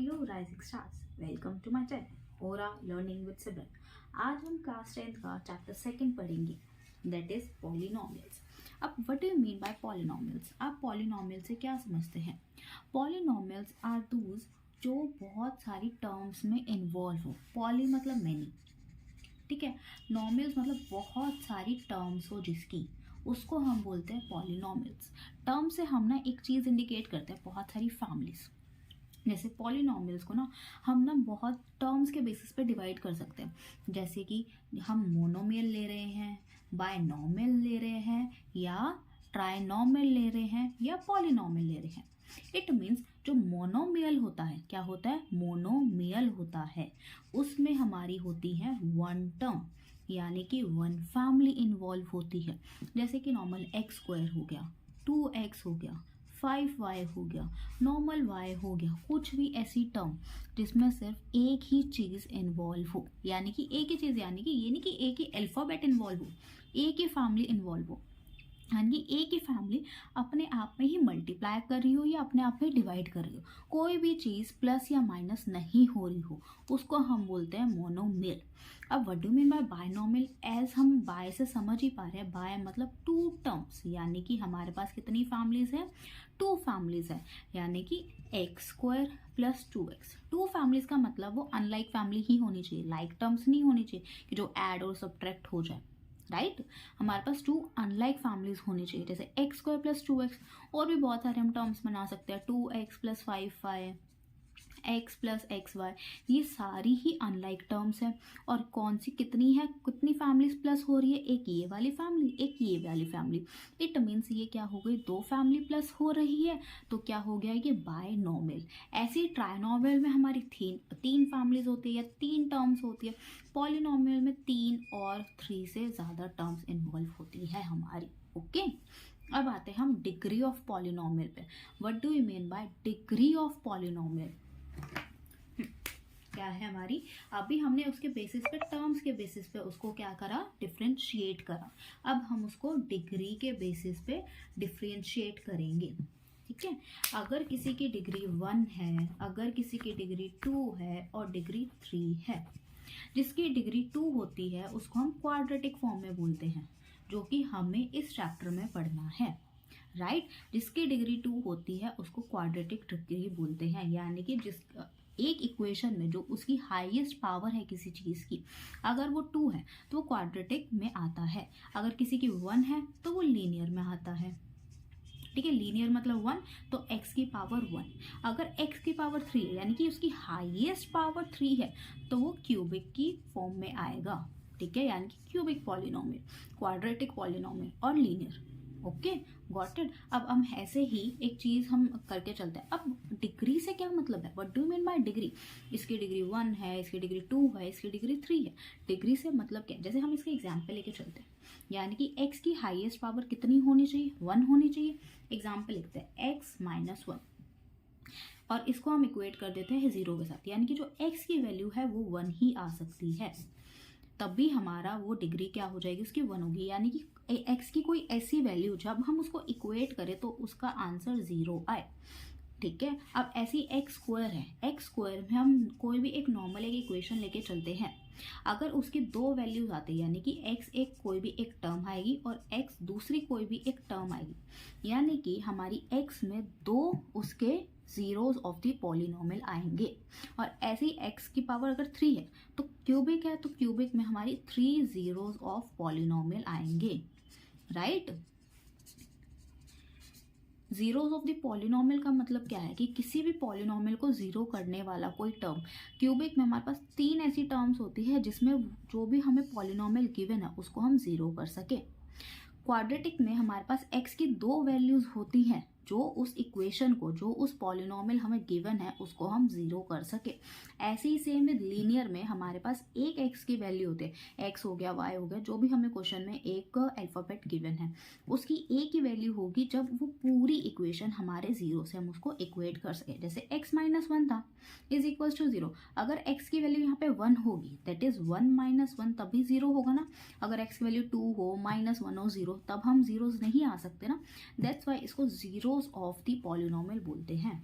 Hello rising stars, welcome to my channel Aura learning with Simran. आज हम class 10th का chapter 2 पढ़ेंगे, that is polynomials. अब what do you mean by polynomials? आप polynomial से क्या समझते हैं? पॉलिनोमियल्स आर दोज जो बहुत सारी टर्म्स में इन्वॉल्व हो। पॉली मतलब मैनी, ठीक है। नॉमियल्स मतलब बहुत सारी टर्म्स हो जिसकी, उसको हम बोलते हैं पॉलिनोमियल्स। टर्म से हम ना एक चीज़ इंडिकेट करते हैं, बहुत सारी फैमिलीज। जैसे पॉलिनोमियल्स को ना हम ना बहुत टर्म्स के बेसिस पे डिवाइड कर सकते हैं। जैसे कि हम मोनोमियल ले रहे हैं, बायनोमियल ले रहे हैं, या ट्राइनोमियल ले रहे हैं, या पॉलिनोमियल ले रहे हैं। इट मीन्स जो मोनोमियल होता है, क्या होता है? मोनोमियल होता है, उसमें हमारी होती है वन टर्म, यानी कि वन फैमिली इन्वॉल्व होती है। जैसे कि नॉर्मल एक्स स्क्वायर हो गया, 2x हो गया, 5y हो गया, नॉर्मल y हो गया, कुछ भी ऐसी टर्म जिसमें सिर्फ एक ही चीज इन्वॉल्व हो, यानी कि एक ही चीज, यानी कि ये नहीं कि एक ही अल्फाबेट इन्वॉल्व हो, एक ही फैमिली इन्वॉल्व हो, यानी कि एक ही फैमिली अपने आप में ही मल्टीप्लाई कर रही हो या अपने आप में डिवाइड कर रही हो, कोई भी चीज़ प्लस या माइनस नहीं हो रही हो, उसको हम बोलते हैं मोनोमियल। अब what do mean by binomial? As हम बाय से समझ ही पा रहे हैं, बाय मतलब टू टर्म्स, यानी कि हमारे पास कितनी फैमिलीज है? टू फैमिलीज है, यानी कि x square plus 2x। Two families का मतलब वो अनलाइक फैमिली ही होनी चाहिए, लाइक टर्म्स नहीं होनी चाहिए कि जो ऐड और सब्ट्रैक्ट हो जाए, राइट। हमारे पास टू अनलाइक फैमिलीज होनी चाहिए, जैसे एक्स स्क्वायर प्लस 2x। और भी बहुत सारे हम टर्म्स बना सकते हैं, 2x plus 5y, x plus XY, ये सारी ही अनलाइक टर्म्स है। और कौन सी कितनी है, कितनी फैमिलीज प्लस हो रही है? एक ये वाली फैमिली, एक ये वाली फैमिली। इट मीन्स ये क्या हो गई? दो फैमिली प्लस हो रही है, तो क्या हो गया? ये बायनोमियल। ऐसे ट्राइनोमियल में हमारी तीन फैमिलीज होती है या तीन टर्म्स होती है। पॉलिनोमियल में 3 और 3 से ज़्यादा टर्म्स इन्वॉल्व होती है हमारी, ओके। अब आते हैं हम डिग्री ऑफ पॉलिनोमियल पे। What do you mean bye degree of polynomial? क्या है हमारी? अभी हमने उसके बेसिस पे, टर्म्स के बेसिस पे उसको क्या करा? डिफ्रेंशिएट करा। अब हम उसको डिग्री के बेसिस पे डिफ्रेंशिएट करेंगे, ठीक है। अगर किसी की डिग्री 1 है, अगर किसी की डिग्री 2 है और डिग्री 3 है, जिसकी डिग्री 2 होती है उसको हम क्वाड्रेटिक फॉर्म में बोलते हैं, जो कि हमें इस चैप्टर में पढ़ना है, राइट। जिसकी डिग्री 2 होती है उसको क्वाड्रेटिक डिग्री बोलते हैं, यानी कि जिस एक इक्वेशन में जो उसकी हाईएस्ट पावर है किसी चीज की, अगर वो 2 है तो वो क्वाड्रेटिक में आता है। अगर किसी की 1 है तो वो लीनियर में आता है, ठीक है। लीनियर मतलब 1, तो x की पावर 1। अगर x की पावर 3 है, यानी कि उसकी हाईएस्ट पावर 3 है, तो वो क्यूबिक की फॉर्म में आएगा, ठीक है। यानी कि क्यूबिक पॉलिनोमियल, क्वाड्रेटिक पॉलिनोमियल और लीनियर, ओके, गॉट इट। अब हम ऐसे ही एक चीज हम करके चलते हैं। अब डिग्री से क्या मतलब है? What do mean bye degree? इसकी डिग्री 1 है, इसकी डिग्री 2 है, इसकी डिग्री 3 है। डिग्री से मतलब क्या? जैसे हम इसके एग्जाम्पल लेके चलते हैं, यानी कि x की हाईएस्ट पावर कितनी होनी चाहिए? 1 होनी चाहिए। एग्जाम्पल लिखते हैं x माइनस 1, और इसको हम इक्वेट कर देते हैं 0 के साथ, यानी कि जो x की वैल्यू है वो 1 ही आ सकती है, तब भी हमारा वो डिग्री क्या हो जाएगी? उसकी 1 होगी। यानी कि x की कोई ऐसी वैल्यू जब हम उसको इक्वेट करें तो उसका आंसर 0 आए, ठीक है। अब ऐसी एक्स स्क्वायर है, एक्स स्क्वायर में हम कोई भी एक नॉर्मल एक इक्वेशन लेके चलते हैं, अगर उसकी दो वैल्यूज आती है, यानी कि x एक कोई भी एक टर्म आएगी और x दूसरी कोई भी एक टर्म आएगी, यानी कि हमारी x में दो उसके जीरोस ऑफ द पॉलिनोमियल आएंगे। और ऐसी x की पावर अगर 3 है तो क्यूबिक है, तो क्यूबिक में हमारी 3 जीरोस ऑफ पॉलिनोमियल आएंगे, right. Zeros of the polynomial का मतलब क्या है? कि किसी भी पॉलिनोमियल को जीरो करने वाला कोई टर्म। क्यूबिक में हमारे पास 3 ऐसी टर्म्स होती है जिसमें जो भी हमें पॉलिनोमियल गिवन है उसको हम जीरो कर सके। क्वाड्रेटिक में हमारे पास x की दो वैल्यूज होती हैं, जो उस इक्वेशन को, जो उस पॉलिनोमियल हमें गिवन है उसको हम जीरो कर सके। ऐसे ही सेम विद लीनियर में हमारे पास एक x की वैल्यू होती है, x हो गया, y हो गया, जो भी हमें क्वेश्चन में एक अल्फाबेट गिवन है उसकी एक ही वैल्यू होगी जब वो पूरी इक्वेशन हमारे जीरो से हम उसको इक्वेट कर सके। जैसे x माइनस 1 था इज इक्वल टू 0, अगर x की वैल्यू यहाँ पे 1 होगी, दैट इज 1 माइनस 1, तभी 0 होगा ना। अगर x की वैल्यू 2 हो, माइनस 1 हो, 0, तब हम जीरोस नहीं आ सकते ना। दैट्स वाई इसको जीरोस ऑफ द पॉलिनोमियल बोलते हैं।